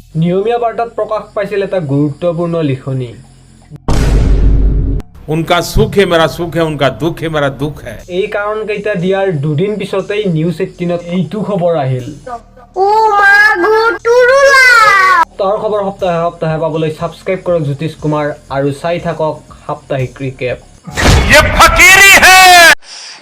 নিয়মীয়া বাৰ্তাত প্ৰকাশ পাইছিল এটা গুৰুত্বপূৰ্ণ লিখনি। उनका सुख है मेरा सुख है, उनका दुख है मेरा दुख है। এই কাৰণ কেইটা দিয়াৰ দুদিন পিছতেই নিউজ 18ত এইটো খবৰ আহিল। তাৰ খবৰ সপ্তাহে সপ্তাহে পাবলৈ সাবস্ক্ৰাইব কৰক জ্যোতিষ কুমাৰ আৰু চাই থাকক সাপ্তাহিক ৰিকেপ।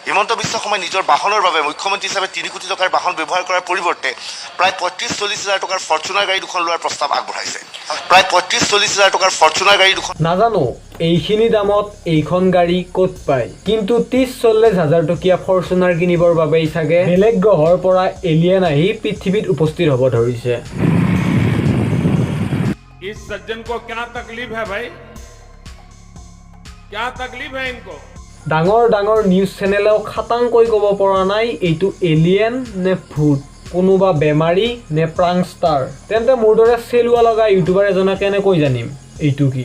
হিমন্ত বিশ্ব শৰ্মাই নিজৰ বাহনৰ বাবে মুখ্যমন্ত্ৰী হিচাপে 3 কোটি টকাৰ বাহন ব্যৱহাৰ কৰাৰ পৰিৱৰ্তে প্ৰায় 35-40 হাজাৰ টকাৰ ফৰ্চুনাৰ গাড়ী দুখন লোৱাৰ প্ৰস্তাৱ আগবঢ়াইছে। প্ৰায় 35-40 হাজাৰ টকাৰ ফৰ্চুনাৰ গাড়ী দুখন নাজানো এইখিনি দামত এইখন গাড়ী ক'ত পায়, কিন্তু 30-40 হাজাৰ টকীয়া ফৰ্চুনাৰ কিনিবৰ বাবেই চাগে বেলেগ গ্ৰহৰ পৰা এলিয়েন আহি পৃথিৱীত উপস্থিত হ'ব ধৰিছে। इस सज्जन को क्या तकलीफ है भाई, क्या तकलीफ है इनको? ডাঙৰ ডাঙৰ নিউজ চেনেলেও খাটাংকৈ ক'ব পৰা নাই এইটো এলিয়েন নে ভূত, কোনোবা বেমাৰী নে প্ৰাংষ্টাৰ। তেন্তে মোৰ দৰে চেলুৱা লগা ইউটিউবাৰ এজনে কেনেকৈ জানিম এইটো কি?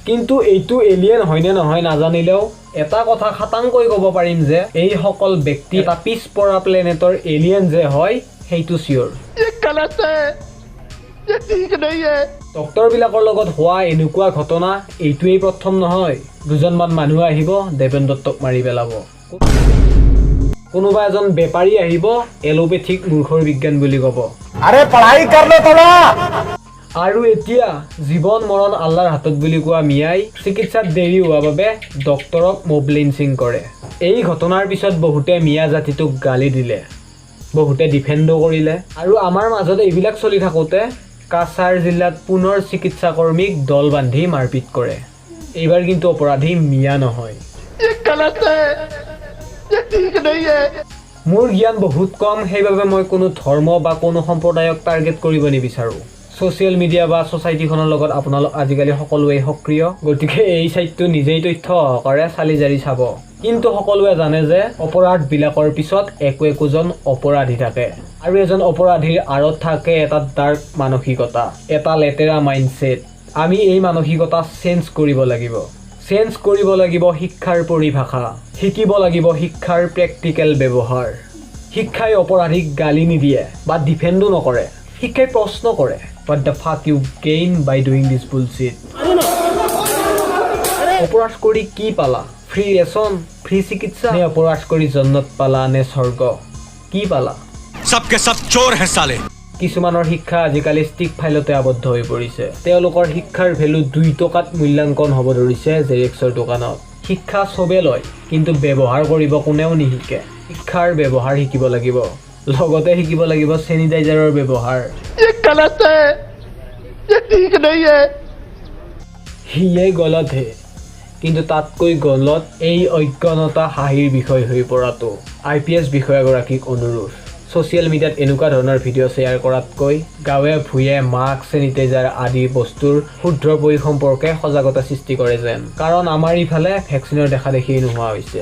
কিন্তু এইটো এলিয়েন হয়নে নহয় নাজানিলেও এটা কথা খাটাংকৈ ক'ব পাৰিম যে এইসকল ব্যক্তি এটা পিছপৰা প্লেনেটৰ এলিয়েন যে হয় সেইটো চিয়ৰ। ডক্টৰবিলাকৰ লগত হোৱা এনেকুৱা ঘটনা এইটোৱেই প্ৰথম নহয়। দুজনমান মানুহ আহিব দেৱেন দত্তক মাৰি পেলাব, কোনোবা এজন বেপাৰী আহিব এলোপেথিক মূৰ্খৰ বিজ্ঞান বুলি ক'ব। আৰু এতিয়া জীৱন মৰণ আল্লাৰ হাতত বুলি কোৱা মিয়াই চিকিৎসাত দেৰি হোৱা বাবে ডক্টৰক মব লিঞ্চিং কৰে। এই ঘটনাৰ পিছত বহুতে মিয়া জাতিটোক গালি দিলে, বহুতে ডিফেণ্ডো কৰিলে। আৰু আমাৰ মাজত এইবিলাক চলি থাকোঁতে কাছাৰ জিলাত পুনৰ চিকিৎসা কৰ্মীক দল বান্ধি মাৰপিট কৰে। এইবাৰ কিন্তু অপৰাধী মিয়া নহয়। মোৰ জ্ঞান বহুত কম, সেইবাবে মই কোনো ধৰ্ম বা কোনো সম্প্ৰদায়ক টাৰ্গেট কৰিব নিবিচাৰোঁ। ছ'চিয়েল মিডিয়া বা ছ'চাইটিখনৰ লগত আপোনালোক আজিকালি সকলোৱে সক্ৰিয়, গতিকে এই ছাইটটো নিজেই তথ্য সহকাৰে চালি জাৰি চাব। কিন্তু সকলোৱে জানে যে অপৰাধবিলাকৰ পিছত একোজন অপৰাধী থাকে, আৰু এজন অপৰাধীৰ আঁৰত থাকে এটা ডাৰ্ক মানসিকতা, এটা লেতেৰা মাইণ্ডছেট। আমি এই মানসিকতা চেঞ্জ কৰিব লাগিব। চেঞ্জ কৰিব লাগিব শিক্ষাৰ পৰিভাষা, শিকিব লাগিব শিক্ষাৰ প্ৰেক্টিকেল ব্যৱহাৰ। শিক্ষাই অপৰাধীক গালি নিদিয়ে বা ডিফেণ্ডো নকৰে, শিক্ষাই প্ৰশ্ন কৰে, what the fuck you gain by doing this bullshit? অপৰাধ কৰি কি পালা? ফ্ৰী ৰেচন, ফ্ৰী চিকিৎসা, নে অপৰাধ কৰি জন্নত পালা নে স্বৰ্গ? কি পালা? सबके सब चोर हैं साले। কিছুমানৰ শিক্ষা আজিকালি ষ্টিক ফাইলতে আবদ্ধ হৈ পৰিছে। তেওঁলোকৰ শিক্ষাৰ ভেলু 2 টকাত মূল্যাংকন হ'ব ধৰিছে জেৰেক্সৰ দোকানত। শিক্ষা চবে লয়, কিন্তু ব্যৱহাৰ কৰিব কোনেও নিশিকে। শিক্ষাৰ ব্যৱহাৰ শিকিব লাগিব, লগতে শিকিব লাগিব চেনিটাইজাৰৰ ব্যৱহাৰ। সিয়ে গলত হে, কিন্তু তাতকৈ গলত এই অজ্ঞানতা হাঁহিৰ বিষয় হৈ পৰাটো। IPS বিষয়াগৰাকীক অনুৰোধ, ছ'চিয়েল মিডিয়াত এনেকুৱা ধৰণৰ ভিডিঅ' শ্বেয়াৰ কৰাতকৈ গাঁৱে ভূঞে মাস্ক, চেনিটাইজাৰ আদি বস্তুৰ শুদ্ধ প্ৰয়োগ সম্পৰ্কে সজাগতা সৃষ্টি কৰে যেন, কাৰণ আমাৰ ইফালে ভেকচিনৰ দেখা দেখি নোহোৱা হৈছে।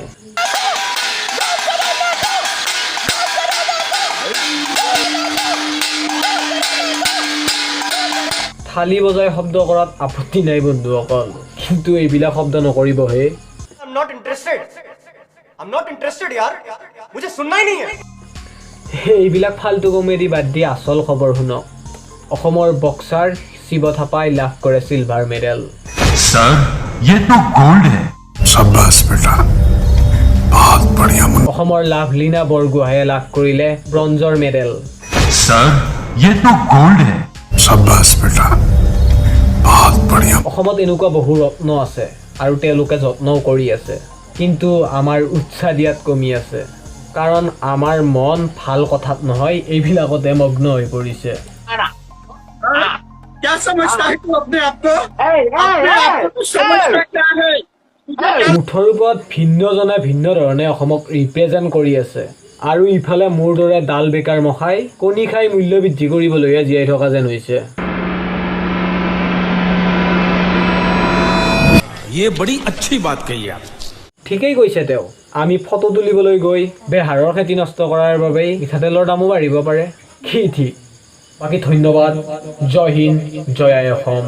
থালি বজাই শব্দ কৰাত আপত্তি নাই বন্ধুসকল, কিন্তু এইবিলাক শব্দ নকৰিবহে। এইবিলাক ফাল্টু কমেডি বাদ দি আচল খবৰ শুনক। অসমৰ বক্সাৰ শিৱ থাপাই লাভ কৰে চিলভাৰ মেডেল। অসমৰ লাভলীনা বৰগোহাঁয়ে লাভ কৰিলে ব্ৰঞ্জৰ মেডেল। অসমত এনেকুৱা বহু ৰত্ন আছে আৰু তেওঁলোকে যত্নও কৰি আছে, কিন্তু আমাৰ উৎসাহ দিয়াত কমি আছে, কাৰণ আমাৰ মন ভাল কথাত নহয় এইবিলাকতে মগ্ন হৈ পৰিছে। মুঠৰ ওপৰত ভিন্নজনে ভিন্ন ধৰণে অসমক ৰিপ্ৰেজেণ্ট কৰি আছে, আৰু ইফালে মোৰ দৰে ডাল বেকাৰ মখাই কণী খাই মূল্য বৃদ্ধি কৰিবলৈহে জীয়াই থকা যেন হৈছে। ये बड़ी अच्छी बात कही आप। ঠিকেই কৈছে তেওঁ। আমি ফটো তুলিবলৈ গৈ বেহাৰৰ খেতি নষ্ট কৰাৰ বাবেই মিঠাতেলৰ দামো বাঢ়িব পাৰে, কি ঠিক। বাকী ধন্যবাদ, জয় হিন্দ, জয় আই অসম।